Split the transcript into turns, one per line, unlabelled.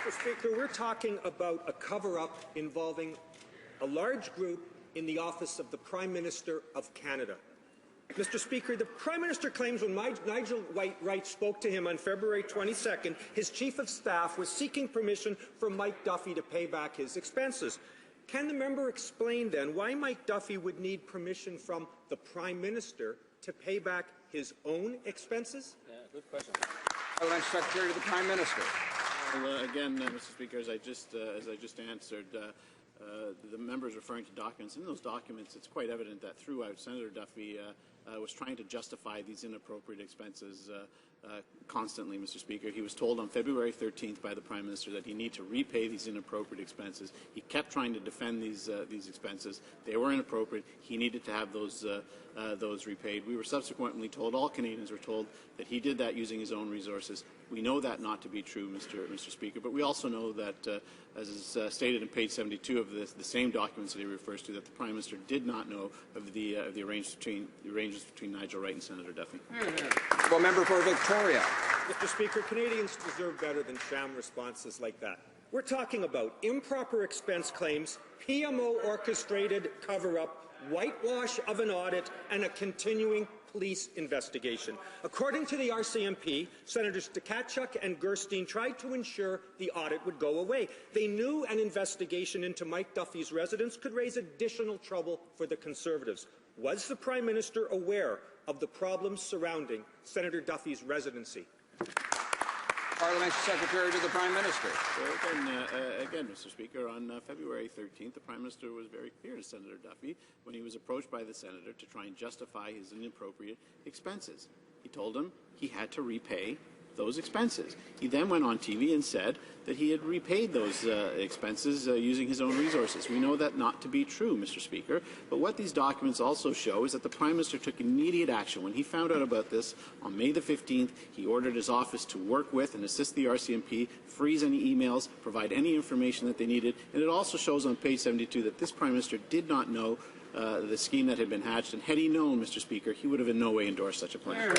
Mr. Speaker, we're talking about a cover-up involving a large group in the office of the Prime Minister of Canada. Mr. Speaker, the Prime Minister claims when Nigel Wright spoke to him on February 22nd, his Chief of Staff was seeking permission from Mike Duffy to pay back his expenses. Can the member explain, then, why Mike Duffy would need permission from the Prime Minister to pay back his own expenses?
Yeah, good question.
Parliamentary Secretary to the Prime Minister.
Well, again, Mr. Speaker, as I just answered, the member is referring to documents. In those documents, it's quite evident that throughout, Senator Duffy was trying to justify these inappropriate expenses constantly, Mr. Speaker. He was told on February 13th by the Prime Minister that he needed to repay these inappropriate expenses. He kept trying to defend these expenses. They were inappropriate. He needed to have those repaid. We were subsequently told, all Canadians were told, that he did that using his own resources. We know that not to be true, Mr. Speaker, but we also know that, as is stated in page 72 of the same documents that he refers to, that the Prime Minister did not know of the arrangements between Nigel Wright and Senator Duffy.
Well, member for Victoria.
Mr. Speaker, Canadians deserve better than sham responses like that. We're talking about improper expense claims, PMO orchestrated cover-up, whitewash of an audit, and a continuing police investigation. According to the RCMP, Senators Tkachuk and Gerstein tried to ensure the audit would go away. They knew an investigation into Mike Duffy's residence could raise additional trouble for the Conservatives. Was the Prime Minister aware of the problems surrounding Senator Duffy's residency?
Parliamentary Secretary to the Prime Minister.
So again, Mr. Speaker, on February 13th, the Prime Minister was very clear to Senator Duffy when he was approached by the Senator to try and justify his inappropriate expenses. He told him he had to repay those expenses. He then went on TV and said that he had repaid those expenses using his own resources. We know that not to be true, Mr. Speaker, but what these documents also show is that the Prime Minister took immediate action. When he found out about this on May the 15th, he ordered his office to work with and assist the RCMP, freeze any emails, provide any information that they needed, and it also shows on page 72 that this Prime Minister did not know the scheme that had been hatched, and had he known, Mr. Speaker, he would have in no way endorsed such a plan.